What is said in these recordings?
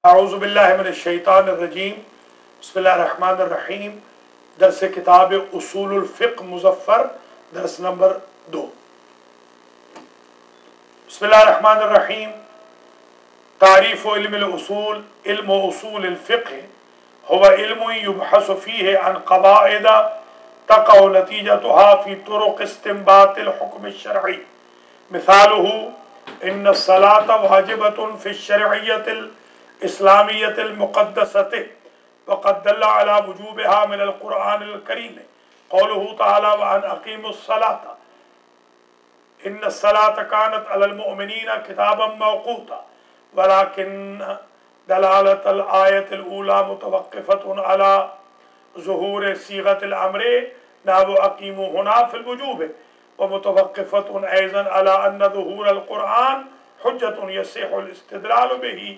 اعوذ باللہ من الشیطان الرجیم بسم اللہ الرحمن الرحیم درس کتاب اصول الفقہ مظفر درس نمبر 2 بسم اللہ الرحمن الرحیم تعریف علم الاصول علم اصول الفقہ هو علم يبحث فيه عن قواعد تقع نتيجتها في طرق استنباط الحكم الشرعي مثاله ان الصلاة واجبة في الشرعية الإسلامية المقدسة وقد دل على وجوبها من القرآن الكريم قوله تعالى وأن أقيموا الصلاة إن الصلاة كانت على المؤمنين كتابا موقوتا ولكن دلالة الآية الأولى متوقفة على ظهور صيغة الأمر نحو أقيموا هنا في الوجوب ومتوقفة أيضا على أن ظهور القرآن حجة يصح الاستدلال به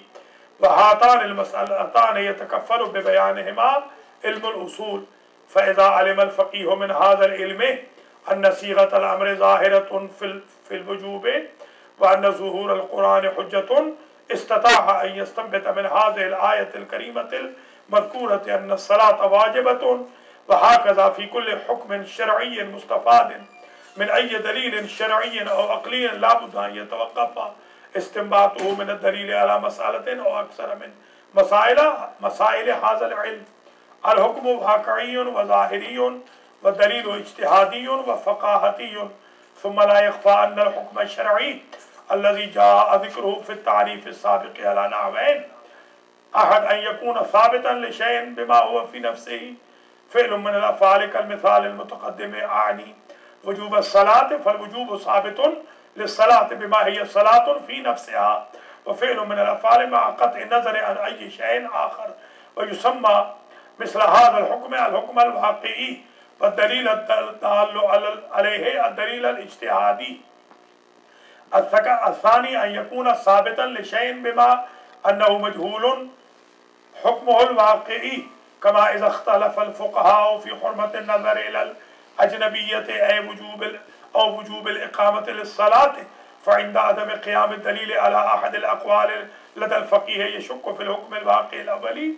وهاتان المسألتان يتكفل ببيانهما علم الأصول فإذا علم الفقيه من هذا العلم أن صيغة الأمر ظاهرة في الوجوب وأن ظهور القرآن حجة استطاع أن يستنبط من هذه الآية الكريمة المذكورة أن الصلاة واجبة وهكذا في كل حكم شرعي مستفاد من أي دليل شرعي أو عقلي لا بد أن يتوقف استنباطه من الدليل على مسألة أو أكثر من مسائل هذا العلم الحكم واقعي وظاهري والدليل اجتهادي وفقاهتي ثم لا يخفى أن الحكم الشرعي الذي جاء ذكره في التعريف السابق على نحوين أحد أن يكون ثابتا لشيء بما هو في نفسه فعل من الأفعال كالمثال المتقدم أعني وجوب الصلاة فالوجوب ثابت للصلاة بما هي صلاة في نفسها وفعل من الأفعال مع قطع النظر عن أي شيء آخر ويسمى مثل هذا الحكم الواقعي والدليل الدال عليه الدليل الاجتهادي الثاني أن يكون ثابتا لشيء بما أنه مجهول حكمه الواقعي كما إذا اختلف الفقهاء في حرمة النظر إلى الأجنبية أو وجوب الإقامة للصلاة فعند عدم قيام الدليل على أحد الأقوال لدى الفقيه يشك في الحكم الواقعي الأولي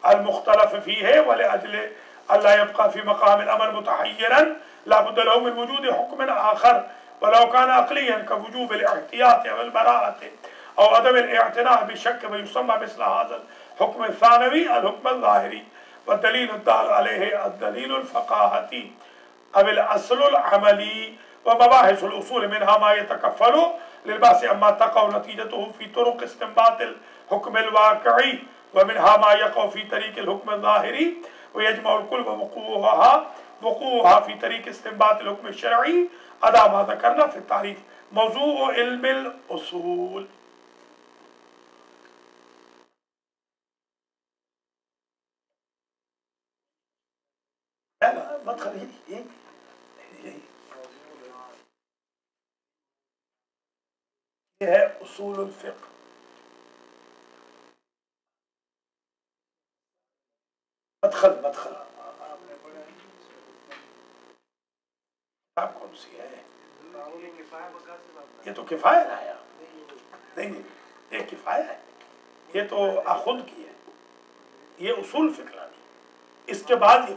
المختلف فيه ولأجل ألا يبقى في مقام الأمر متحيرا لا بد له من وجود حكم آخر ولو كان عقليا كوجوب الاحتياط أو البراءة أو عدم الاعتناء بشك ويسمى مثل هذا الحكم الثانوي الحكم الظاهري والدليل الدال عليه الدليل الفقاهتي أو الأصل العملي ومباحث الأصول منها ما يتكفل للبحث عما تقع نتيجته في طرق استنباط الحكم الواقعي ومنها ما يقع في طريق الحكم الظاهري ويجمع الكل وقوعها في طريق استنباط الحكم الشرعي أداء ما ذكرنا في التعريف موضوع علم الأصول لا مدخل یہ ہے اصول الفقہ مدخل کتاب کون سی ہے یہ تو کفایہ ہے نہیں یہ کفایہ ہے یہ تو خود کی ہے یہ اصول فقہ نہیں اس کے بعد یہ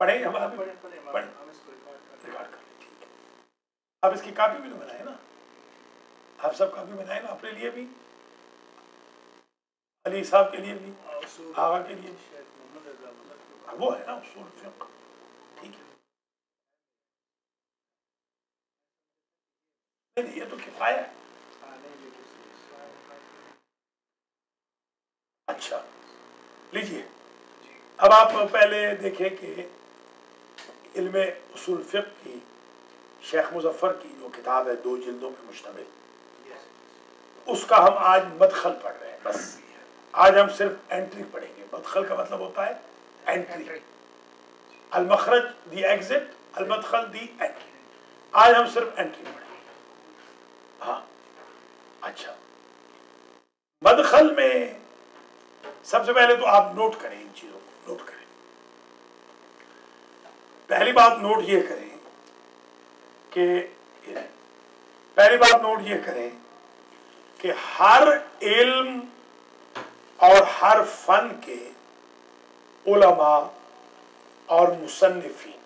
پڑھیں ہم پڑھیں ریکارڈ کر لیں ٹھیک ہے آپ اس کی کاپی بھی تو بنائیں نا آپ سب کاپی بنائیں نا اپنے لیے بھی علی صاحب کے لیے بھی آغا کے لیے بھی وہ ہے نا اصول فقہ ٹھیک ہے نہیں یہ تو کفایہ ہے اچھا لیجئے اب آپ پہلے دیکھیں کہ علم اصول فقہ کی شیخ مظفر کی جو کتاب ہے 2 جلدوں پہ مشتمل اس کا ہم آج مدخل پڑھ رہے ہیں بس آج ہم صرف انٹری پڑھیں گے مدخل کا مطلب ہوتا ہے انٹری المخرج دی ایگزٹ المدخل دی انٹری آج ہم صرف انٹری پڑھیں گے ہاں اچھا مدخل میں سب سے پہلے تو آپ نوٹ کریں ان چیزوں کو نوٹ کریں پہلی بات نوٹ یہ کریں کہ پہلی بات نوٹ یہ کریں کہ ہر علم اور ہر فن کے علماء اور مصنفین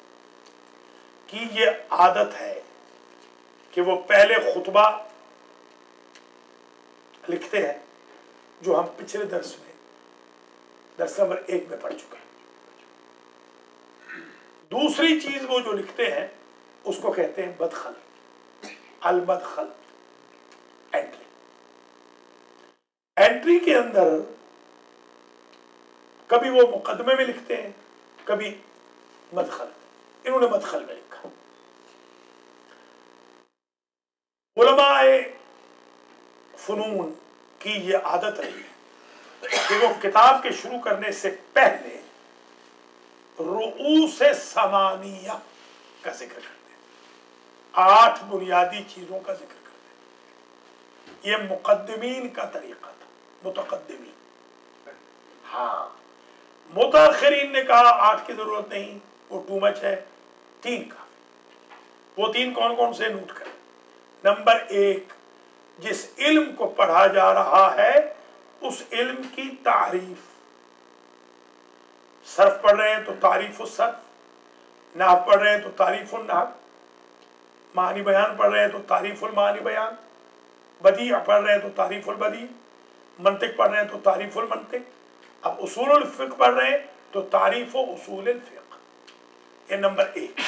کی یہ عادت ہے کہ وہ پہلے خطبہ لکھتے ہیں، جو ہم پچھلے درس نمبر 1 میں پڑھ چکے ہیں۔ دوسری چیز وہ جو لکھتے ہیں اس کو کہتے ہیں مدخل، المدخل، انٹری۔ انٹری کے اندر کبھی وہ مقدمے میں لکھتے ہیں، کبھی مدخل، انہوں نے مدخل میں لکھا۔ علماء فنون کی یہ عادت رہی کہ وہ کتاب کے شروع کرنے سے پہلے رؤوس ثمانیہ کا ذکر کرتے ہیں، 8 بنیادی چیزوں کا ذکر کرتے ہیں۔ یہ مقدمین کا طریقہ تھا، متقدمین۔ ہاں، متاخرین نے کہا 8 کی ضرورت نہیں، وہ ٹو مچ ہے، 3 کا۔ وہ 3 کون کون سے نوٹ کریں؟ نمبر 1، جس علم کو پڑھا جا رہا ہے اس علم کی تعریف۔ صرف پڑھ رہے ہیں تو تعریف الصرف، نحو پڑھ رہے ہیں تو تعریف النحو، معنی بیان پڑھ رہے ہیں تو تعریف المعانی بیان، بدیع پڑھ رہے ہیں تو تعریف البدیع، منطق پڑھ رہے ہیں تو تعریف المنطق، اب اصول الفقہ پڑھ رہے ہیں تو تعریف و اصول الفقہ۔ یہ نمبر 1،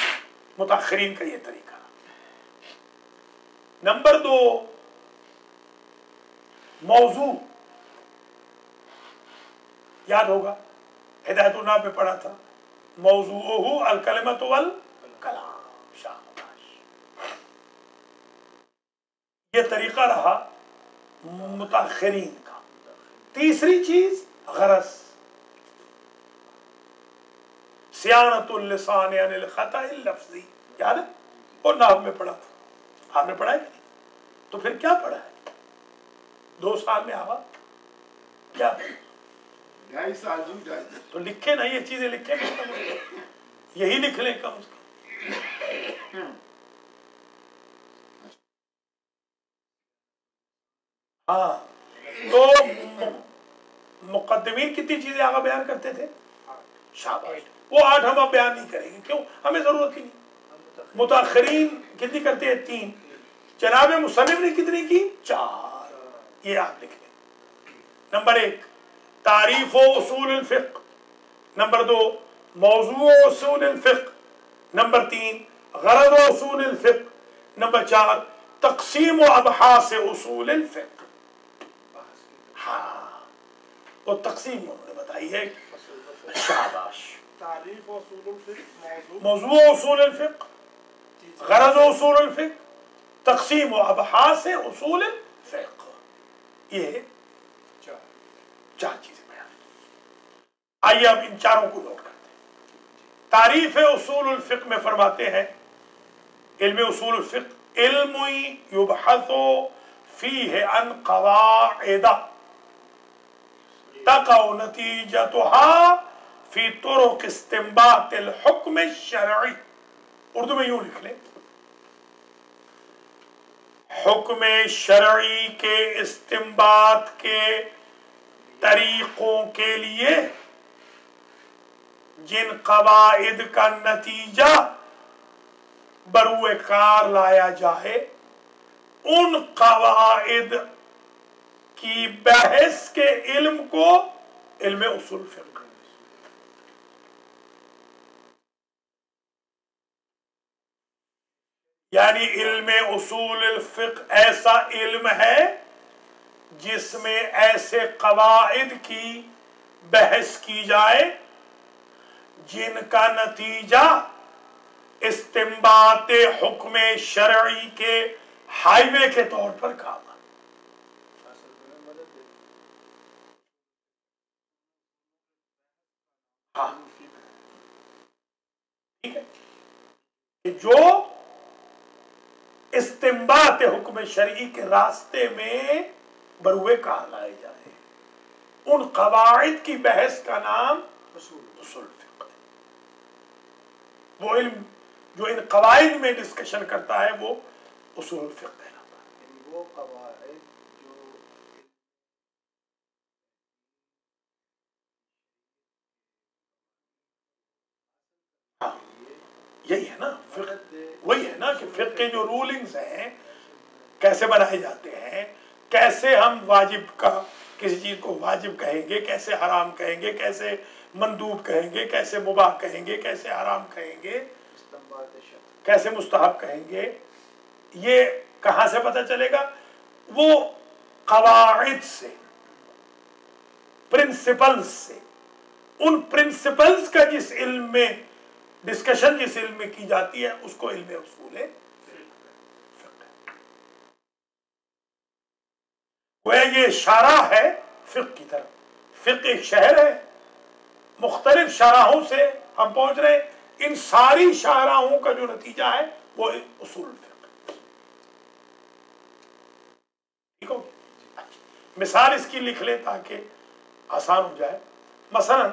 متاخرین کا یہ طریقہ۔ نمبر 2، موضوع، یاد ہوگا ہدایت النحو میں پڑھا تھا، موضوعہ الکلمۃ والکلام۔ شاباش، یہ طریقہ رہا متاخرین کا۔ تیسری چیز غرض، صیانت اللسان عن الخطأ اللفظی، یاد ہے؟ اور نحو میں پڑھا تھا، آپ نے پڑھا ہے کہ نہیں؟ تو پھر کیا پڑھا ہے 2 سال میں؟ آگا کیا پڑھا؟ 2.5 سال تو لکھے نا، یہ چیزیں لکھے نہیں، یہی لکھ لیں کم از کم۔ ہاں، تو مقدمین کتنی چیزیں آگا بیان کرتے تھے؟ شاباش، وہ 8 ہم اب بیان نہیں کریں گے، کیوں؟ ہمیں ضرورت ہی نہیں۔ متاخرین کتنی کرتے ہیں؟ 3۔ جناب مصنف نے کتنی کی؟ 4۔ یہ آپ لکھ لیں۔ نمبر 1، تعریف و اصول الفقہ۔ نمبر 2، موضوع و اصول الفقہ۔ نمبر 3، غرض و اصول الفقہ۔ نمبر 4، تقسیم و ابحاث اصول الفقہ۔ ہاں، وہ تقسیم انہوں نے بتائی ہے۔ شاباش، تعریف و اصول الفقہ، موضوع و اصول الفقہ، غرض و اصول الفقہ، تقسیم و ابحاث اصول الفقہ، یہ 4 چیزیں بیان۔ آئیے اب ان چاروں کو نوٹ کرتے ہیں۔ تعریف اصول الفقہ میں فرماتے ہیں، علم اصول الفقہ علم یبحث فیہ عن قواعد تقع نتیجتها فی طرق استنباط الحکم الشرعی۔ اردو میں یوں لکھ لیں، حکم شرعی کے استنباط کے طریقوں کے لیے جن قواعد کا نتیجہ بروئے کار لایا جائے، ان قواعد کی بحث کے علم کو علم اصول فقہ۔ یعنی علم اصول الفقہ ایسا علم ہے جس میں ایسے قواعد کی بحث کی جائے جن کا نتیجہ استنباط حکم شرعی کے ہائی وے کے طور پر کام آئے۔ ہاں، ٹھیک ہے، کہ جو استنباط حکم شرعی کے راستے میں بروئے کار لائے جائے، ان قواعد کی بحث کا نام اصول فقہ ہے۔ وہ علم جو ان قواعد میں ڈسکشن کرتا ہے وہ اصول الفقہ کہلاتا ہے۔ وہ قواعد جو یہی ہے نا فقہ، وہی ہے نا کہ فقہ کے جو رولنگز ہیں کیسے بنائے جاتے ہیں، کیسے ہم واجب کا کسی چیز کو واجب کہیں گے، کیسے حرام کہیں گے، کیسے مندوب کہیں گے، کیسے مباح کہیں گے، کیسے حرام کہیں گے، کیسے مستحب کہیں گے، یہ کہاں سے پتہ چلے گا؟ وہ قواعد سے، پرنسپلز سے. ان پرنسپلز کا جس علم میں ڈسکشن جس علم میں کی جاتی ہے اس کو علم اصول ہے. یہ شارح ہے فقہ کی طرف. فقہ ایک شہر ہے، مختلف شاہراہوں سے ہم پہنچ رہے ہیں، ان ساری شاہراہوں کا جو نتیجہ ہے وہ اصول فقہ. ٹھیک ہو؟ مثال اس کی لکھ لیں تاکہ آسان ہو جائے. مثلا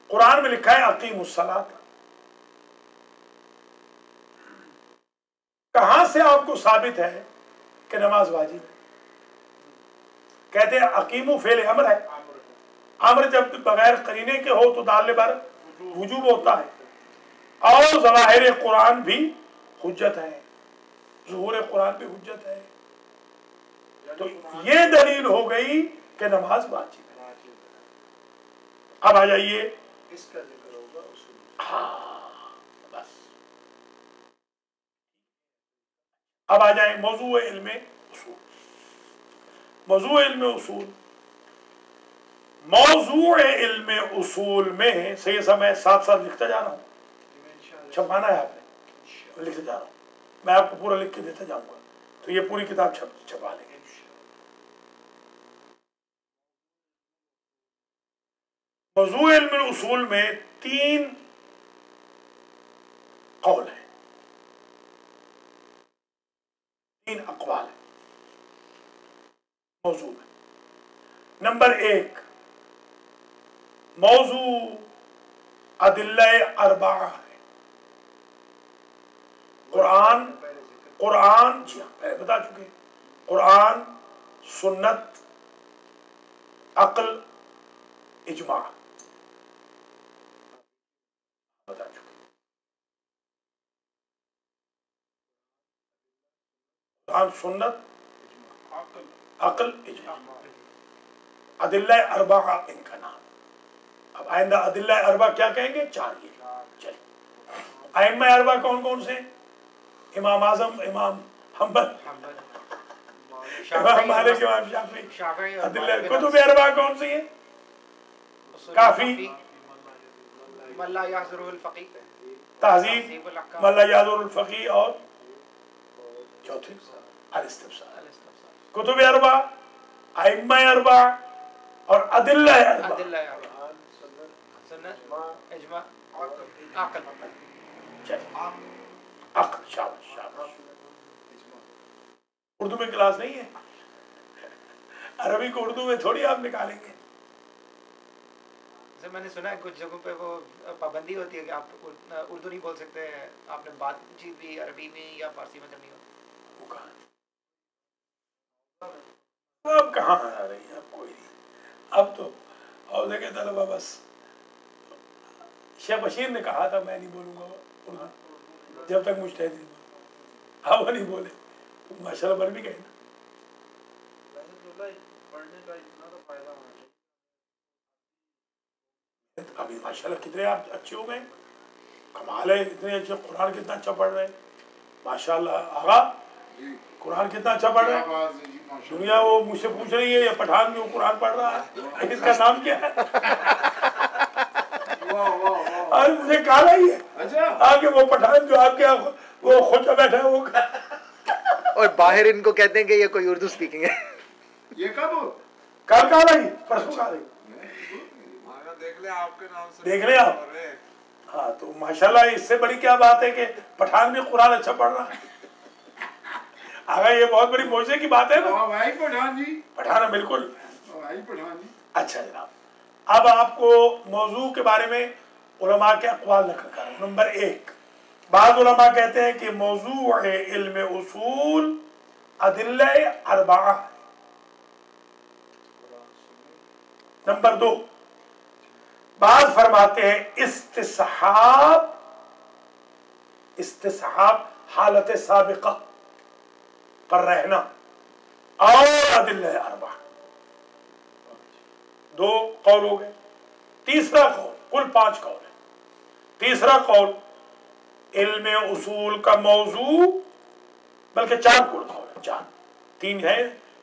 قرآن میں لکھا ہے اقیم الصلاۃ. کہاں سے آپ کو ثابت ہے کہ نماز واجب ہے؟ کہتے ہیں اقیمو فعل امر ہے. امر جب بغیر قرینے کے ہو تو دال بر وجوب ہوتا ہے، اور ظواہر قرآن بھی حجت ہے، ظہور قرآن بھی حجت ہے. تو یہ دلیل ہو گئی کہ نماز واجب ہے. اب آ جائیے، اس کا ذکر ہوگا اصول. ہاں بس اب آ جائیں موضوع علم اصول. موضوع علم اصول، موضوع علم اصول میں صحیح سا میں ساتھ ساتھ لکھتا جا رہا ہوں، چھپانا ہے آپ نے، لکھتے جا رہا ہوں، میں آپ کو پورا لکھ کے دیتا جاؤں گا تو یہ پوری کتاب چھپا لیں گے. موضوع علم اصول میں 3 قول ہیں، 3 اقوال ہیں موضوع میں. نمبر 1، موضوع ادلہ اربعہ ہے. قرآن جی ہاں پہلے بتا چکے، قرآن، سنت، عقل، اجماع بتا چکے. قرآن، سنت، عقل، اجماع، ادلہ اربعہ ان کا نام. اب آئندہ ادلہ اربعہ کیا کہیں گے؟ 4 یہ. چلیے، ائمہ اربعہ کون کون سے؟ امام اعظم، امام حنبل، امام مالک، امام شافعی. ادلہ کتب اربعہ کون سی ہیں؟ کافی، من لا يحضره الفقيه، تہذیب، من لا يحضر الفقيه، اور چوتھی الاستبصار. کتب اربعہ، ائمہ اربعہ اور ادلہ اربعہ. سنت، اجماع، عقل. عقل. شاباش شاباش. اردو میں کلاس نہیں ہے، عربی کو اردو میں تھوڑی آپ نکالیں گے. میں نے سنا ہے کچھ جگہوں پہ وہ پابندی ہوتی ہے کہ آپ اردو نہیں بول سکتے، آپ نے بات چیت بھی عربی میں یا فارسی میں کرنی ہوتی. وہ کہاں اب کہاں آ رہی ہیں؟ اب کوئی نہیں. اب تو اور دیکھیں طلبہ بس شیخ بشیر نے کہا تھا میں نہیں بولوں گا اردو جب تک مجتہد نہیں بولوں. اب وہ نہیں بولے، ماشاء اللہ بن بھی گئے نا. پڑھنے کا اتنا تو فائدہ ہونا چاہیے. ابھی ماشاء اللہ کتنے آپ اچھے ہو گئے، کمال ہے. اتنے اچھے قرآن کتنا اچھا پڑھ رہے ہیں ماشاء اللہ. آغا قرآن کتنا اچھا پڑھ رہے ہیں. دنیا وہ مجھ سے پوچھ رہی ہے یہ پٹھان جو قرآن پڑھ رہا ہے اس کا نام کیا ہے؟ اور مجھے کہا ہی ہے آگے وہ پٹھان جو آپ کے وہ خود بیٹھا ہے وہ اور باہر ان کو کہتے ہیں کہ یہ کوئی اردو سپیکنگ ہے. یہ کب کل کہا رہی، پرسوں کہا رہی. دیکھ لیں آپ. ہاں تو ماشاءاللہ اس سے بڑی کیا بات ہے کہ پٹھان بھی قرآن اچھا پڑھ رہا ہے. آگا یہ بہت بڑی معجزے کی بات ہے نا. بھائی پٹھان جی، پٹھان بالکل. بھائی پٹھان جی. اچھا جناب، اب آپ کو موضوع کے بارے میں علماء کے اقوال نقل کر رہا ہوں. نمبر 1، بعض علماء کہتے ہیں کہ موضوع علم اصول ادلہ اربعہ ہے. نمبر 2، بعض فرماتے ہیں استصحاب حالت سابقہ پر رہنا اور ادلہ اربعہ. 2 قول ہو گئے. تیسرا قول، کل 5 قول ہے. تیسرا قول علم اصول کا موضوع، بلکہ 4 قول ہے، 4، 3 ہے،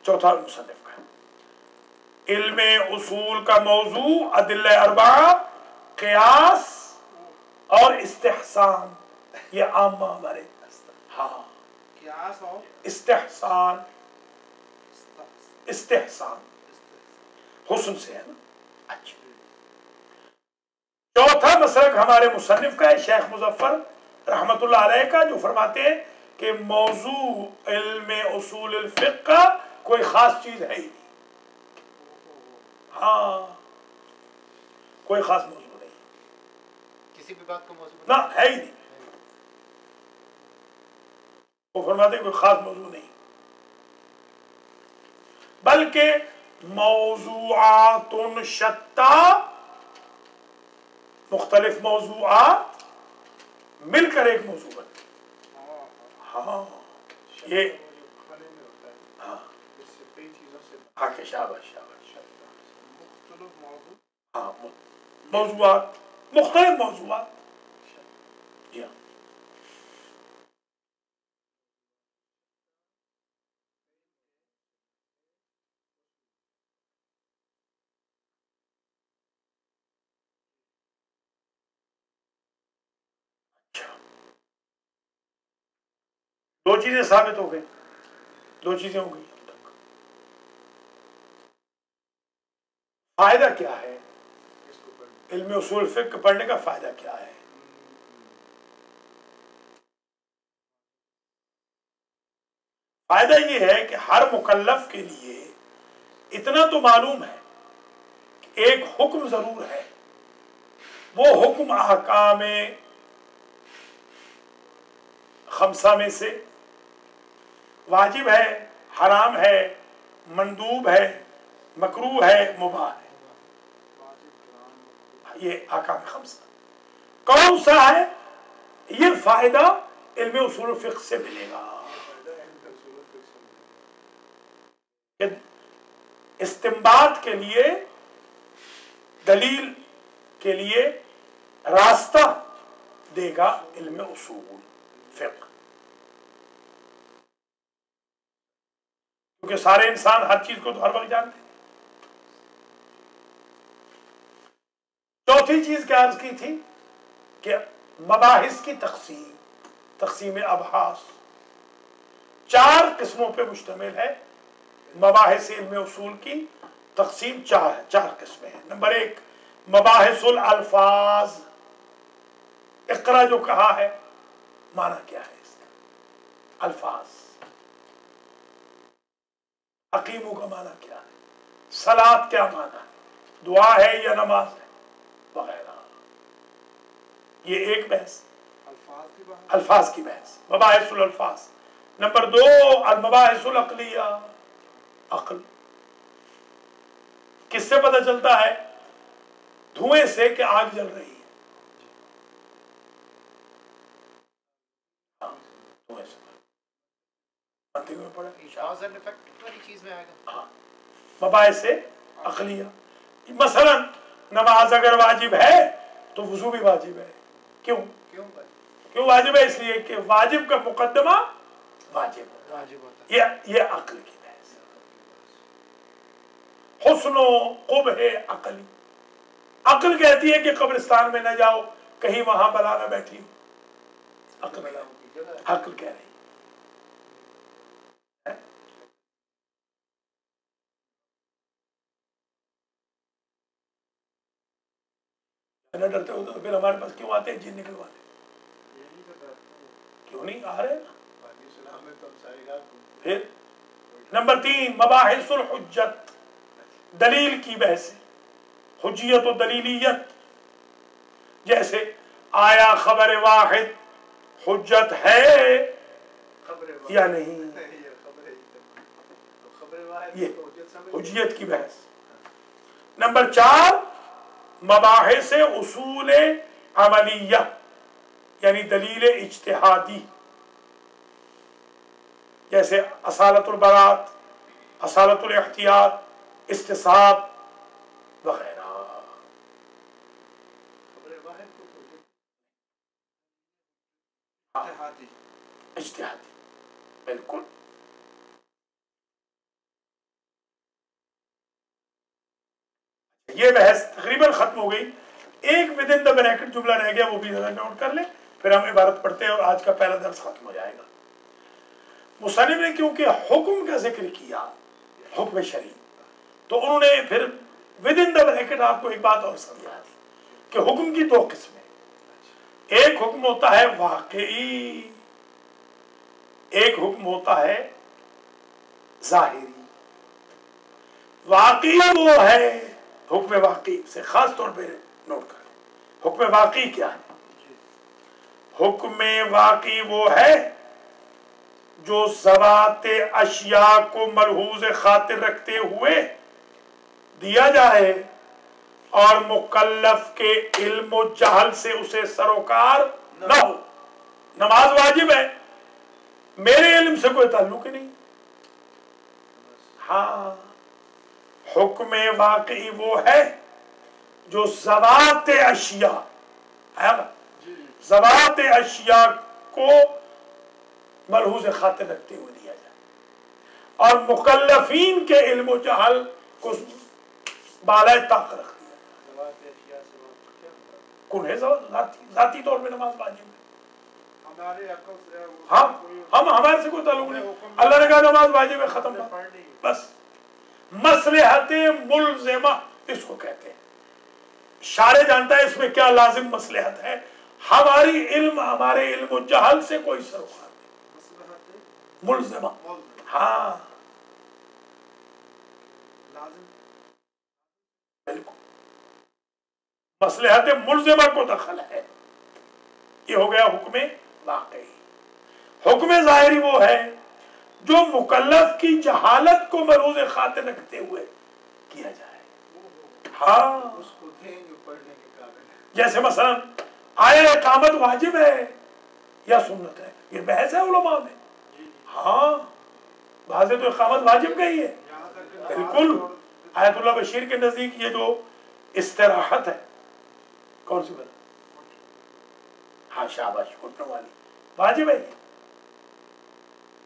چوتھا مصنف کا ہے. علم اصول کا موضوع ادلہ اربعہ، قیاس اور استحسان. یہ عامہ ہمارے ہاں قیاس اور استحسان حسن سے ہے نا. اچھا، چوتھا مسلک ہمارے مصنف کا ہے شیخ مظفر رحمت اللہ علیہ کا، جو فرماتے ہیں کہ موضوع علم اصول الفقہ کا کوئی خاص چیز ہے ہی نہیں. ہاں، کوئی خاص موضوع نہیں، کسی بھی بات کو موضوع نہ ہے ہی نہیں. وہ فرماتے ہیں کوئی خاص موضوع نہیں، بلکہ موضوعات شتّا، مختلف موضوعات مل کر ایک موضوع بنتے. ہاں یہ کھانے میں ہوتا ہے، ہاں اس سے کئی چیزوں سے ہاں کہ شاباش شاباش. مختلف موضوع. ہاں موضوعات، مختلف موضوعات. جی ہاں. دو چیزیں ثابت ہو گئی، 2 چیزیں ہو گئی. اب تک فائدہ کیا ہے اس کو پڑھنا. علم اصول فقہ پڑھنے کا؟ فائدہ کیا ہے؟ فائدہ یہ ہے کہ ہر مکلف کے لیے اتنا تو معلوم ہے کہ ایک حکم ضرور ہے، وہ حکم احکام 5 میں سے واجب ہے، حرام ہے، مندوب ہے، مکروہ ہے، مباح ہے. یہ احکام 5 کون سا ہے؟ یہ فائدہ علم اصول فقہ سے ملے گا. استنباط کے لیے، دلیل کے لیے راستہ دے گا علم اصول فقہ. کیونکہ سارے انسان ہر چیز کو تو ہر وقت جانتے ہیں. چوتھی چیز کیا عرض کی تھی کہ مباحث کی تقسیم ابحاث 4 قسموں پہ مشتمل ہے. مباحث علم اصول کی تقسیم 4 ہے، 4 قسمیں ہیں. نمبر 1 مباحث الالفاظ. اقرا جو کہا ہے، معنی کیا ہے اس کا؟ الفاظ. حکیموں کا معنی کیا ہے؟ صلاۃ کیا معنی ہے؟ دعا ہے یا نماز ہے؟ وغیرہ. یہ ایک بحث، الفاظ کی بحث، مباحث الالفاظ. نمبر 2 المباحث العقلیہ. عقل کس سے پتہ چلتا ہے؟ دھوئیں سے کہ آگ جل رہی ہے. ہاں، دھوئیں سے چیز میں آئے گا. ہاں، مباحث عقلیہ. مثلا نماز اگر واجب ہے تو وضو بھی واجب ہے. کیوں واجب ہے؟ اس لیے کہ واجب کا مقدمہ واجب ہوتا ہے. یہ عقل کی بحث. حسن و قبح عقلی. عقل کہتی ہے کہ قبرستان میں نہ جاؤ، کہیں وہاں بلا نہ بیٹھی ہو. عقل کہہ رہی ہے. نہ ڈرتے ہو تو پھر ہمارے پاس کیوں آتے ہیں جن نکلوانے؟ کیوں نہیں آ رہے نا؟ پھر نمبر 3 مباحث الحجت. دلیل کی بحث، حجیت و دلیلیت. جیسے آیا خبر واحد حجت ہے خبر یا نہیں، یہ خبر حجیت کی بحث۔ نمبر 4 مباحث اصول عملیہ یعنی دلیل اجتہادی، جیسے اصالت البراءت، اصالت الاحتیاط، استصحاب وغیرہ۔ خبر واحد کو اجتہادی بالکل۔ یہ بحث تقریباً ختم ہو گئی۔ ایک ودن دا بریکٹ جملہ رہ گیا، وہ بھی ذرا نوٹ کر لیں، پھر ہم عبارت پڑھتے ہیں اور آج کا پہلا درس ختم ہو جائے گا۔ مصنف نے کیونکہ حکم کا ذکر کیا، حکم شرعی، تو انہوں نے پھر ودن دا بریکٹ آپ کو ایک بات اور سمجھا دی کہ حکم کی 2 قسمیں، ایک حکم ہوتا ہے واقعی، ایک حکم ہوتا ہے ظاہری۔ واقعی وہ ہے، حکم واقعی سے خاص طور پہ نوٹ کریں، حکم واقعی کیا ہے؟ حکم واقعی وہ ہے جو ذوات اشیاء کو ملحوظ خاطر رکھتے ہوئے دیا جائے اور مکلف کے علم و جہل سے اسے سروکار نہ ہو۔ نماز واجب ہے، میرے علم سے کوئی تعلق ہی نہیں۔ ہاں، حکم واقعی وہ ہے جو ذوات اشیاء ذوات اشیاء کو ملحوظ خاطر رکھتے ہوئے دیا جائے اور مکلفین کے علم و جہل کو بالائے طاق رکھ دیا جائے۔ کون ہے ذاتی طور پہ نماز واجب ہے؟ ہمارے عقل سے ہم ہمارے سے کوئی تعلق نہیں، اللہ نے کہا نماز واجب ہے، ختم بس۔ مصلحت ملزمہ اس کو کہتے ہیں، شارع جانتا ہے اس میں کیا لازم مصلحت ہے، ہمارے علم و جہل سے کوئی سروکار نہیں۔ ملزمہ، ہاں بالکل، مصلحت ملزمہ کو دخل ہے۔ یہ ہو گیا حکم واقعی۔ حکم ظاہری وہ ہے جو مکلف کی جہالت کو ملحوظ خاطر رکھتے ہوئے کیا جائے۔ ہاں، اس کو دیں جو پڑھنے کے قابل۔ جیسے مثلا آیا اقامت واجب ہے یا سنت ہے، یہ بحث ہے علماء میں۔ ہاں، واضح تو اقامت واجب گئی ہے، بالکل۔ آیت اللہ بشیر کے نزدیک یہ جو استراحت ہے، کون سی بات؟ ہاں شاباش، گھٹنوں والی واجب ہے۔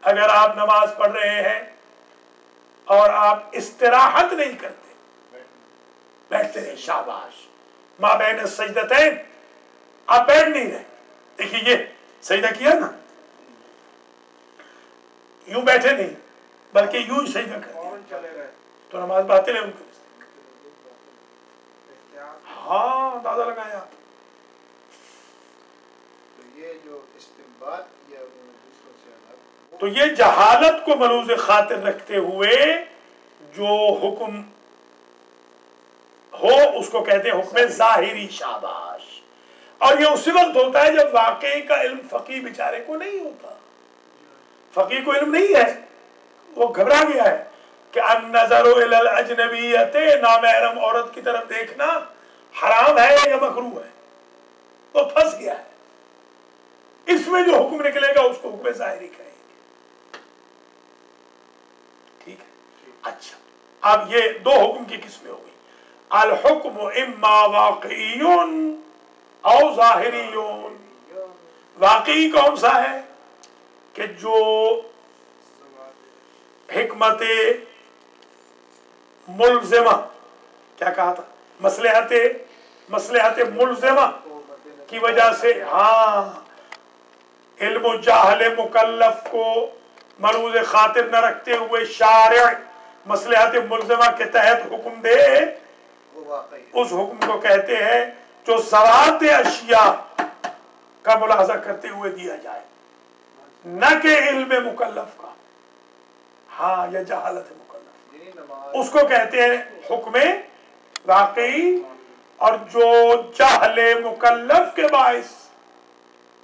اگر آپ نماز پڑھ رہے ہیں اور آپ استراحت نہیں کرتے، بیٹھتے رہے، شاباش، ما بین السجدتین، آپ بیٹھ نہیں رہے، دیکھیے یہ سجدہ کیا نا، یوں بیٹھے نہیں بلکہ یوں ہی سجدہ کر دیا، تو نماز باطل ہے ان کو۔ ہاں، اندازہ لگایا۔ یہ جو استنباط کیا دوسروں سے الگ، تو یہ جہالت کو ملحوظ خاطر رکھتے ہوئے جو حکم ہو اس کو کہتے ہیں حکم ظاہری، شاباش۔ اور یہ اسی وقت ہوتا ہے جب واقعی کا علم فقیہ بیچارے کو نہیں ہوتا، فقیہ کو علم نہیں ہے، وہ گھبرا گیا ہے کہ النظر الی الاجنبیۃ، نامحرم عورت کی طرف دیکھنا حرام ہے یا مکروہ ہے، وہ پھنس گیا ہے۔ اس میں جو حکم نکلے گا اس کو حکم ظاہری کہیں گے، ٹھیک ہے؟ اچھا، اب یہ 2 حکم کی قسمیں ہو گئی۔ الحکم اما واقعی او ظاہری۔ واقعی کون سا ہے کہ جو حکمت ملزمہ، کیا کہا تھا، مصلحت ملزمہ کی وجہ سے، ہاں، علم و جہل مکلف کو ملحوظ خاطر نہ رکھتے ہوئے شارع مصلحت ملزمہ کے تحت حکم دے، اس حکم کو کہتے ہیں جو ذوات اشیاء کا ملاحظہ کرتے ہوئے دیا جائے، نہ کہ علم مکلف کا، ہاں، یا جہالت مکلف، اس کو کہتے ہیں حکم واقعی۔ اور جو جہل مکلف کے باعث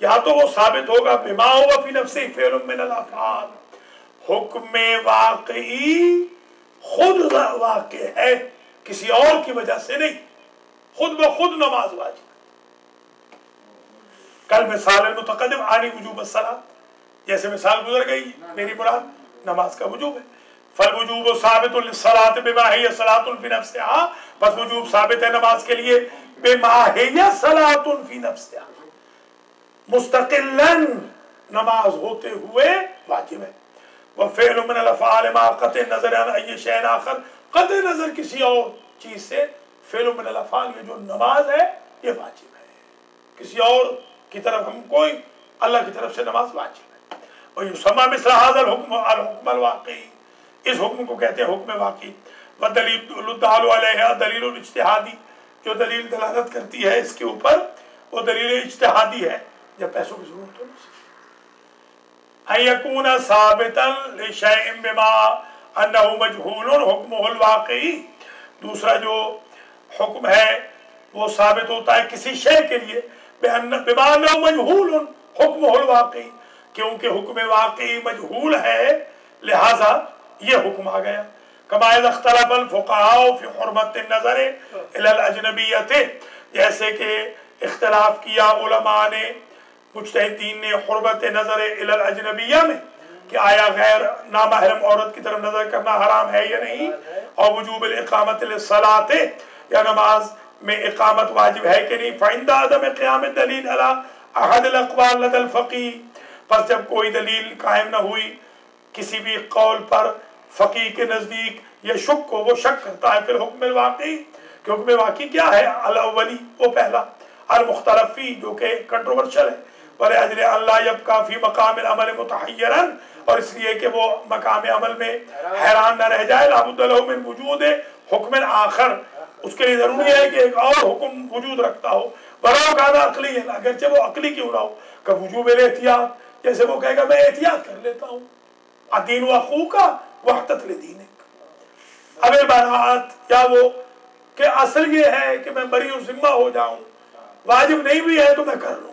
یا تو وہ ثابت ہوگا بما ہوا فی نفسی فعل من الافعال، حکم واقعی خود واقع ہے کسی اور کی وجہ سے نہیں، خود بخود نماز واجب ہے۔ کل مثال المتقدم آنی وجوب الصلاۃ، جیسے مثال گزر گئی، میری مراد نماز کا وجوب ہے۔ فالوجوب ثابت للصلاۃ بما ہی صلاۃ فی نفسها، بس وجوب ثابت ہے نماز کے لیے بما ہی صلاۃ فی نفسها، مستقلا نماز ہوتے ہوئے واجب ہے۔ وفعل من الافعال ما قطع نظر عن ای شیء آخر، قطع نظر کسی اور چیز سے فعل من الافعال، یہ جو نماز ہے یہ واجب ہے، کسی اور کی طرف ہم کوئی، اللہ کی طرف سے نماز واجب ہے۔ ویسمى مثل هذا الحکم الحکم الواقعی، اس حکم کو کہتے ہیں حکم واقعی۔ والدلیل الدال علیہ دلیل اجتہادی، جو دلیل دلالت کرتی ہے اس کے اوپر وہ دلیل اجتہادی ہے، جب پیسوں کی ضرورت ہو۔ ان یکون ثابتا لشیء بما انہ مجہول حکمہ الواقعی، دوسرا جو حکم ہے وہ ثابت ہوتا ہے کسی شے کے لیے بما انہ مجہول حکمہ الواقعی، کیونکہ حکم واقعی مجہول ہے لہذا یہ حکم آ گیا۔ کما اذا اختلف الفقہاء فی حرمت النظر الی الاجنبیۃ، جیسے کہ اختلاف کیا علماء نے، مجتہدین نے، حرمت نظر الی الاجنبیہ میں کہ آیا غیر نامحرم عورت کی طرف نظر کرنا حرام ہے یا نہیں، اور وجوب الاقامت للصلاۃ، یا نماز میں اقامت واجب ہے کہ نہیں۔ فعند عدم قیام الدلیل علی احد الاقوال لدى الفقیہ، پس جب کوئی دلیل قائم نہ ہوئی کسی بھی قول پر فقیہ کے نزدیک، یہ شک کو، وہ شک کرتا ہے پھر حکم الواقعی، کہ حکم واقعی کیا ہے، الاولی وہ پہلا، المختلف فی جو کہ کنٹروورشل ہے، وَلِأَجْلِ أَنْ لَا يَبْقَى فِي مَقَامِ الْعَمَلِ مُتَحَيِّرًا، اور اس لیے کہ وہ مقام عمل میں حیران نہ رہ جائے، لَا بُدَّ لَهُ مِنْ وُجُودِ حُکْمٍ آخر، اس کے لیے ضروری ہے کہ ایک اور حکم وجود رکھتا ہو، وَلَوْ كَانَ عَقْلِيًّا، اگرچہ وہ عقلی کیوں نہ ہو، کہ وجوب الاحتیاط، جیسے وہ کہے گا میں احتیاط کر لیتا ہوں، الدین اخوک وحدت لدینک، اب البراءت، یا وہ کہ اصل یہ ہے کہ میں بری و ذمہ ہو جاؤں، واجب نہیں بھی ہے تو میں کر لوں،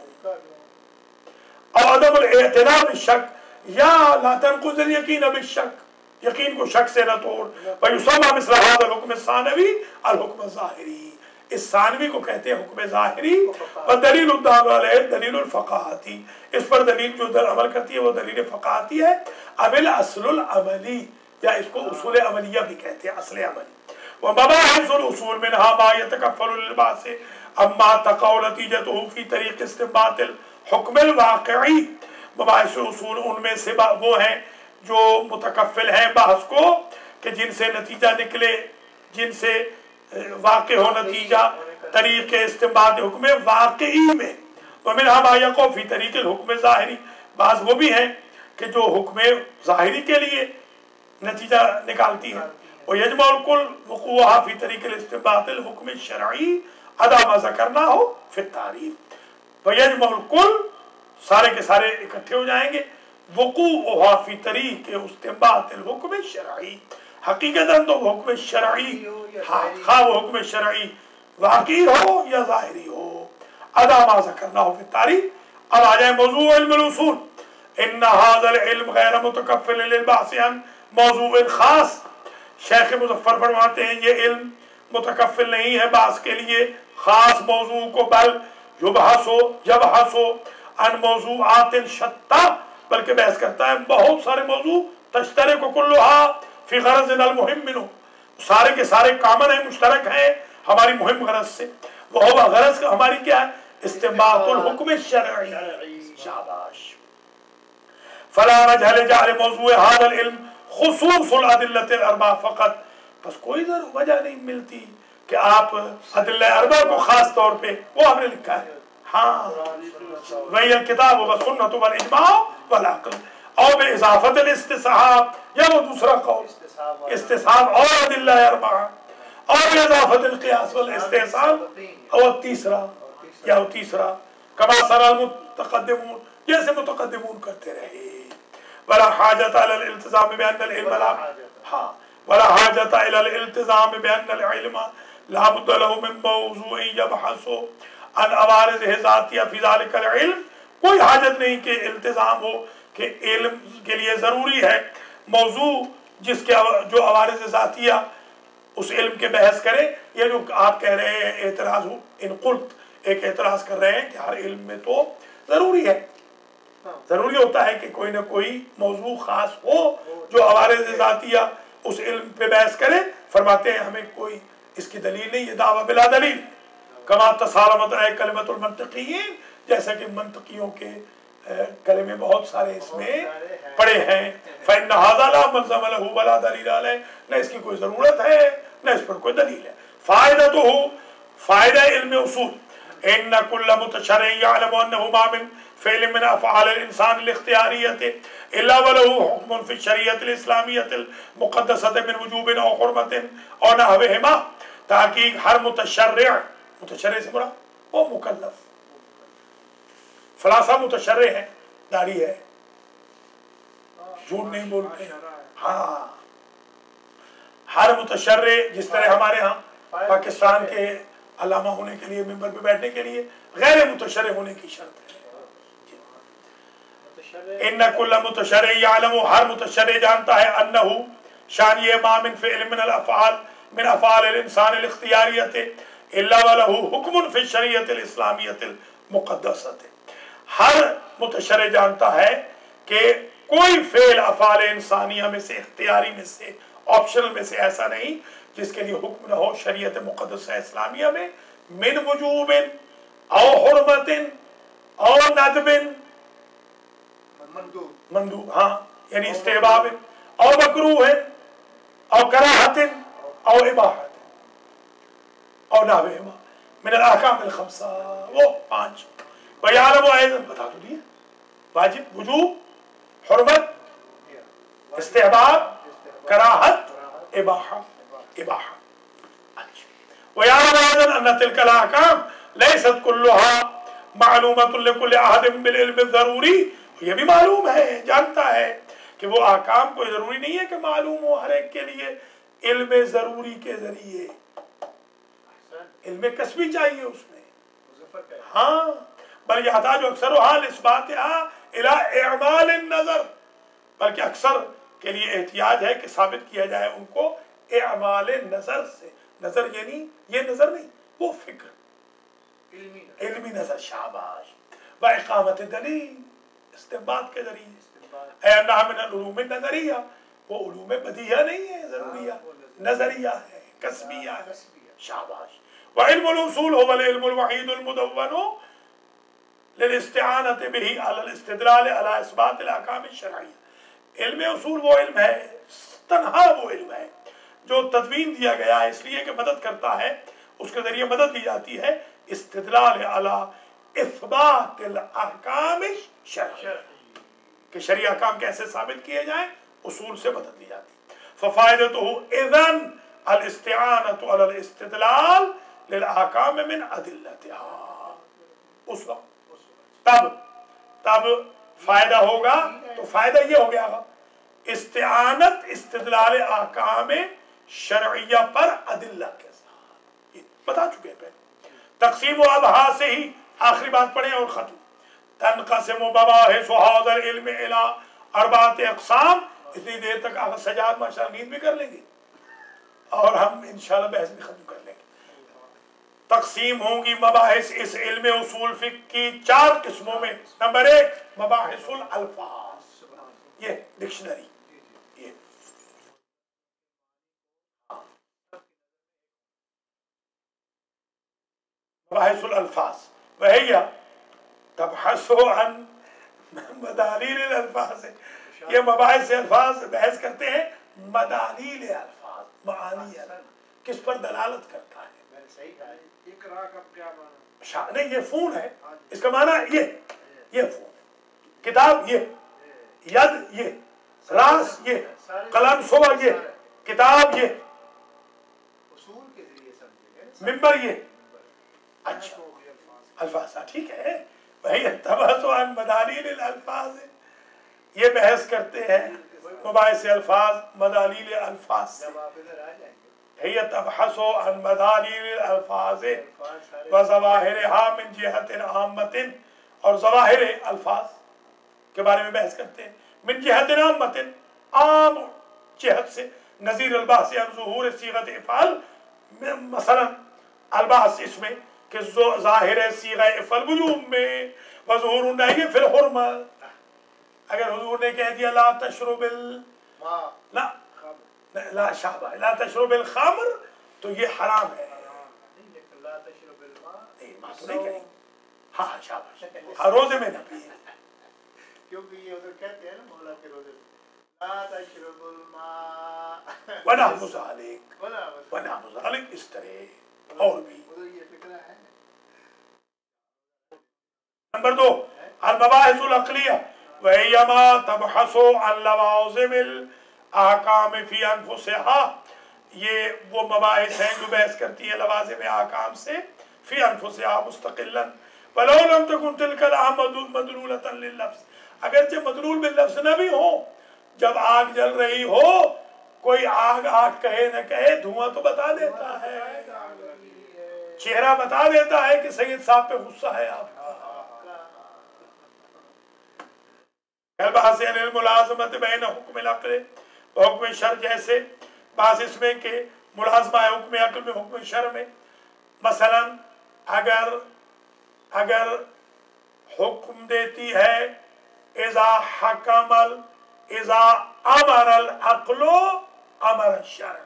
اور عدم الاعتنا بالشک، یا لا تنقض الیقین بالشک، یقین کو شک سے نہ توڑ۔ ویسمى مثل هذا الحکم الثانوی الحکم الظاہری، اس ثانوی کو کہتے ہیں حکم ظاہری۔ والدلیل الدال علیہ دلیل الفقاہتی، اس پر دلیل جو عمل کرتی ہے وہ دلیل فقاہتی ہے۔ اب الاصل العملی، یا اس کو اصول عملیہ بھی کہتے ہیں، اصل عملی۔ ومباحث الاصول منها ما يتكفل للباس اما تقع نتیجته في طریق استنباط الحکم الواقعی، مباحث اصول ان میں سے وہ ہیں جو متکفل ہیں بحث کو، کہ جن سے نتیجہ نکلے، جن سے واقع ہو نتیجہ طریق استنباط حکم واقعی میں۔ ومنها ما يقع في طریق الحکم الظاہری، بعض وہ بھی ہیں کہ جو حکم ظاہری کے لیے نتیجہ نکالتی ہیں۔ ويجمع الكل وقوعها في طريق الاستنباط الحكم الشرعي ادا ما ذکرنا ہو في التعریف۔ ويجمع الكل، سارے کے سارے اکٹھے ہو جائیں گے، وقوعها في طريق استنباط الحكم الشرعي، حقیقتاً تو حکم شرعی، خواہ وہ حکم شرعی واقعی ہو یا ظاہری ہو، ادا ما ذکرنا ہو في التعریف۔ اب آ جائیں موضوع علم الاصول۔ ان هذا العلم غیر متکفل للبحث عن موضوع خاص، شیخ مظفر فرماتے ہیں یہ علم متکفل نہیں ہے بحث کے لیے خاص موضوع کو، بل یبحث عن موضوعات شتى، بلکہ بحث کرتا ہے بہت سارے موضوع، تشترک کلها فی غرض المہم منه، سارے کے سارے کامن ہیں، مشترک ہیں ہماری مہم غرض سے، وہ غرض ہماری کیا ہے، استنباط الحکم الشرعی۔ شاباش۔ فلا وجہ لجعل موضوع هذا العلم خصوص الادلۃ الاربعہ فقط، بس کوئی وجہ نہیں ملتی کہ آپ ادلہ اربعہ کو خاص طور پہ، وہ ہم نے لکھا ہے، ہاں وہی الکتاب والسنۃ والاجماع والعقل، اور باضافت الاستصحاب، یا وہ دوسرا قول استصحاب اور ادلہ اربعہ، اور باضافت القیاس والاستحسان، اور تیسرا یا وہ تیسرا، کما سر المتقدمون، جیسے متقدمون کرتے رہے۔ ولا حاجت الى الالتزام بان العلم ولا حاجت الى الالتزام بان العلم لا بد له من موضوع يبحث عن عوارض ذاتيه في ذلك العلم کوئی حاجت نہیں کہ التزام ہو کہ علم کے لیے ضروری ہے موضوع جس کے جو عوارض ذاتیہ اس علم کے بحث کرے. یہ جو آپ کہہ رہے ہیں اعتراض ہو ان قلت ایک اعتراض کر رہے ہیں کہ ہر علم میں تو ضروری ہے، ضروری ہوتا ہے کہ کوئی نہ کوئی موضوع خاص ہو جو عوارض ذاتیہ اس علم پہ بحث کرے. فرماتے ہیں ہمیں کوئی اس کی دلیل نہیں، یہ دعویٰ بلا دلیل. کما تسالمت ہے کلمۃ المنطقیین، جیسا کہ منطقیوں کے کلمے بہت سارے اس میں پڑے ہیں. فإن هذا لا ملزم له ولا دلیل علیہ، نہ اس کی کوئی ضرورت ہے نہ اس پر کوئی دلیل ہے. فائدہ علم اصول ان كل متشرع يعلم انه ما من فعل من افعال الانسان الاختیاریۃ الا وله حکم في الشریعۃ الاسلامیۃ المقدسۃ من وجوب او حرمۃ او نحوهما، تاکہ ہر متشرع سے مراد وہ مکلف، فلاسفہ متشرع ہے، داڑھی ہے، جھوٹ نہیں بولتے. ہاں ہر متشرع، جس طرح ہمارے ہاں پاکستان کے علامہ ہونے کے لیے ممبر پہ بیٹھنے کے لیے غیر متشرع ہونے کی شرط ہے. ان کل متشرع یعلم، ہر متشرع جانتا ہے، انہ شان یہ ما من فعل من افعال الانسان الاختیاریۃ الا وله حکم فی الشریعۃ الاسلامیۃ المقدسۃ. ہر متشرع جانتا ہے کہ کوئی فعل افعال انسانیہ میں سے، اختیاری میں سے، آپشنل میں سے ایسا نہیں جس کے لیے حکم نہ ہو شریعت مقدسہ اسلامیہ میں. من وجوب او حرمت او ندب، مندوب ہاں یعنی استحباب، او مکروہ او کراہت او اباحت او نحوہما من الاحکام الخمسہ، وہ 5. ویعلم ایضا، بتا تو دیا، واجب، وجوب، حرمت، استحباب، کراہت، اباحہ. ویعلم ایضا ان تلک الاحکام لیست کلها معلومۃ لکل احد بالعلم الضروری، یہ بھی معلوم ہے، جانتا ہے کہ وہ احکام کوئی ضروری نہیں ہے کہ معلوم ہو ہر ایک کے لیے علم ضروری کے ذریعے. علم کسبی چاہیے اس میں. ہاں بل یحتاج اکثر حال اس بات الی اعمال النظر، بلکہ اکثر کے لیے احتیاج ہے کہ ثابت کیا جائے ان کو اعمال نظر سے. نظر یعنی یہ نظر نہیں، وہ فکر، علمی نظر. شاباش. و اقامت دلیل، استنباط کے ذریعے. اے انہا من العلوم النظریہ، وہ علوم بدیہہ نہیں ہے، ضروریہ نظریہ ہے، کسبیہ ہے. شاباش. وعلم الاصول هو العلم الوحید المدون للاستعانۃ به علی الاستدلال علی اثبات الاحکام الشرعیہ. علم اصول وہ علم ہے، تنہا وہ علم ہے جو تدوین دیا گیا ہے اس لیے کہ مدد کرتا ہے، اس کے ذریعے مدد دی جاتی ہے استدلال علی اثبات الاحکام الشرعیہ، کہ شرعی احکام کیسے ثابت کیے جائیں، اصول سے مدد دی جاتی. ففائدته اذن الاستعانۃ علی الاستدلال للاحکام من ادلتها. اس وقت تب فائدہ ہوگا. تو فائدہ یہ ہو گیا استعانت استدلال احکام شرعیہ پر ادلہ کے ساتھ، یہ بتا چکے پہلے. تقسیم و ابحا سے ہی آخری بات پڑھیں اور ختم. تنقسم مباحث هذا العلم الى 4 اقسام. اتنی دیر تک آقا سجاد ماشاءاللہ نیند بھی کر لیں گے اور ہم انشاءاللہ بحث بھی ختم کر لیں گے. تقسیم ہوں گی مباحث اس علم اصول فقہ کی 4 قسموں میں. نمبر 1 مباحث الالفاظ، یہ ڈکشنری، یہ مباحث الالفاظ. وہی تبحث عن مدالیل الالفاظ، یہ مباحث الفاظ بحث کرتے ہیں مدالیل الفاظ، معانی الفاظ کس پر دلالت کرتا ہے. نہیں یہ فون ہے، اس کا معنی یہ فون، کتاب یہ، ید یہ، راس یہ، قلم صبح یہ، کتاب یہ، ممبر یہ. اچھا الفاظ ٹھیک ہے. وہی تبحث عن مدالیل الالفاظ، یہ بحث کرتے ہیں مباحث الفاظ مدالیل الفاظ سے. هي تبحث عن مدالیل الالفاظ وظواہرها من جهة عامة اور ظواہر الفاظ کے بارے میں بحث کرتے ہیں. من جہت عامۃ عام جہت سے نظیر البحث عن ظہور صیغۃ افعال مثلا البحث اس میں کہ ظاہر صیغہ افعال وجوب میں وظہور النہی فی الحرمت. اگر حضور نے کہہ دیا لا تشرب لا شابہ لا تشرب الخمر تو یہ حرام ہے. لا تشرب الماء نہیں ماں تو نہیں کہیں. ہاں شاباش. ہاں روزے میں نہ پیے. کیونکہ یہ ادھر کہتے ہیں نا مولا کے روزے لا تشرب الماء ونحو ذالک ونحو ذالک اس طرح اور بھی. ادھر یہ فکرہ ہے. نمبر 2 المباحث العقلیہ وهي ما تبحث عن لوازم الاحکام فی انفسها. یہ وہ مباحث ہیں جو بحث کرتی ہیں لوازم احکام سے فی انفسها مستقلا ولو لم تكن تلك الاحکام مدلولة لللفظ. اگرچہ مدلول باللفظ نہ بھی ہو. جب آگ جل رہی ہو کوئی آگ آگ کہے نہ کہے دھواں تو بتا دیتا ہے, چہرہ بتا دیتا ہے کہ سید صاحب پہ غصہ ہے آپ کا. البحث عن الملازمت بین حکم العقل و حکم شرع جیسے بحث اس میں کہ ملازمہ ہے حکم عقل میں حکم شرع میں. مثلا اگر حکم دیتی ہے اذا حکم اذا امر العقل امر الشرع.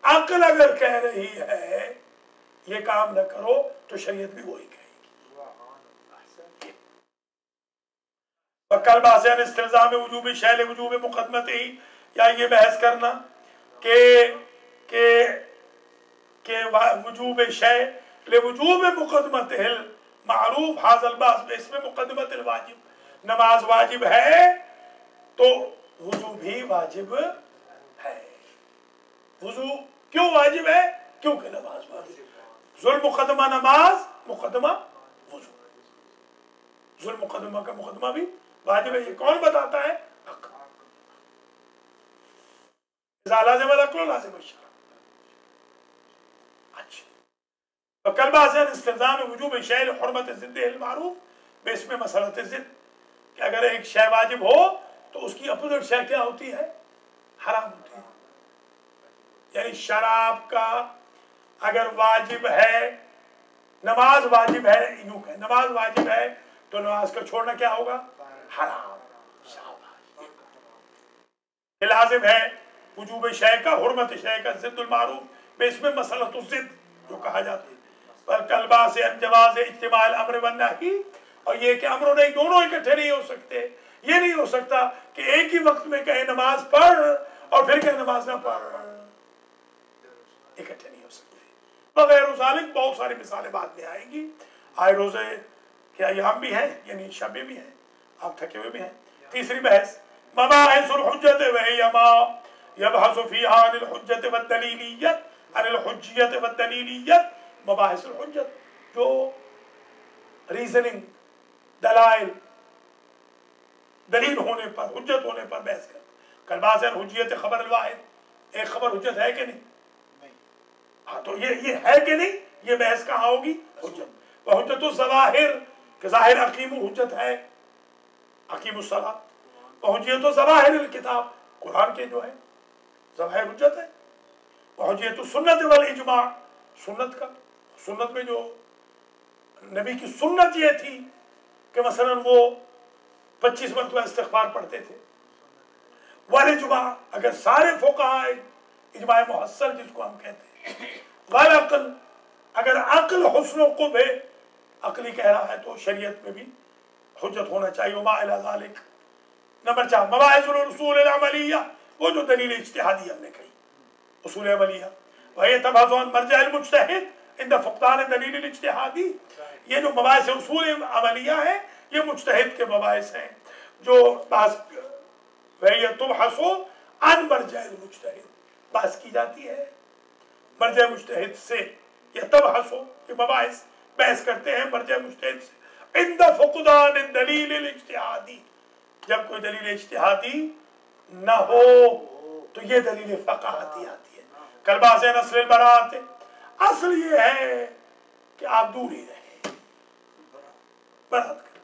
عقل اگر کہہ رہی ہے یہ کام نہ کرو تو شریعت بھی وہی کہے گی. وکل بحث عن استلزام وجوب شیء وجوب مقدمت ہی یا یہ بحث کرنا کہ وجوب شیء لوجوب مقدمت معروف حاصل البحث اس میں مقدمت الواجب. نماز واجب ہے تو وضو بھی واجب ہے. وضو کیوں واجب ہے؟ کیونکہ نماز واجب ہے. ذل مقدمہ نماز مقدمہ وضو. ذل مقدمہ کا مقدمہ بھی واجب ہے. یہ کون بتاتا ہے؟ اذا لازم العقل لازم الشرع. اچھا وکل بحث عن استلزام وجوب شیء لحرمت ضد المعروف بس میں مسئلہ ضد کہ اگر ایک شے واجب ہو تو اس کی اپوزٹ شے کیا ہوتی ہے؟ حرام ہوتی ہے. یعنی شراب کا اگر واجب ہے نماز واجب ہے یوں کہ نماز واجب ہے تو نماز کا چھوڑنا کیا ہوگا؟ حرام. لازم ہے وجوب شے کا حرمت شے کا ضد المعروف بس میں مسئلہ ضد جو کہا جاتا ہے. پر کلبہ سے جواز اجتماع الامر والنہی اور یہ کہ امر و نہی دونوں اکٹھے نہیں ہو سکتے. یہ نہیں ہو سکتا کہ ایک ہی وقت میں کہے نماز پڑھ اور پھر کہے نماز نہ پڑھ. اکٹھے نہیں ہو سکتے. وغیر ذالک بہت ساری مثالیں بعد میں آئیں گی. آئے روزے کے ایام بھی ہیں یعنی شبیں بھی ہیں آپ تھکے ہوئے بھی ہیں. تیسری بحث مباحث الحجت وہی ما یبحث فیہا عن الحجت والدلیلیت عن الحجیت والدلیلیت. مباحث الحجت جو ریزننگ دلائل دلیل ہونے پر حجت ہونے پر بحث کرتا. کلباس حجیت خبر الواحد ایک خبر حجت ہے کہ نہیں؟ ہاں تو یہ ہے کہ نہیں یہ بحث کہاں ہوگی؟ حجت. وحجت الظواہر کہ ظاہر اقیم حجت ہے اقیم الصلاۃ. وحجیت الظواہر الکتاب قرآن کے جو ہے ظواہر حجت ہے. وحجیت السنت والاجماع سنت کا سنت میں جو نبی کی سنت یہ تھی کہ مثلا وہ 25 مرتبہ استغفار پڑھتے تھے. والاجماع اگر سارے فقہاء اجماع محصل جس کو ہم کہتے ہیں. والعقل اگر عقل حسن و قب ہے عقلی کہہ رہا ہے تو شریعت میں بھی حجت ہونا چاہیے. وما الی ذالک. نمبر 4 مباحث الاصول العملیہ وہ جو دلیل اجتہادی ہم نے کہی اصول عملیہ. وہی تبحث عن مرجع المجتہد عند فقدان دلیل الاجتہادی. یہ جو مباحث اصول عملیہ ہیں یہ مجتہد کے مباحث ہیں جو بحث وہی تبحث عن مرجع المجتہد بحث کی جاتی ہے مرجع مجتہد سے. یہ تبحث یہ مباحث بحث کرتے ہیں مرجع مجتہد سے عند فقدان دلیل الاجتہادی جب کوئی دلیل اجتہادی نہ ہو تو یہ دلیل فقاہتی آتی ہے. کلباس اصل البراءت اصل یہ ہے کہ آپ دور ہی رہیں برات کریں.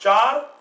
4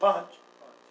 5,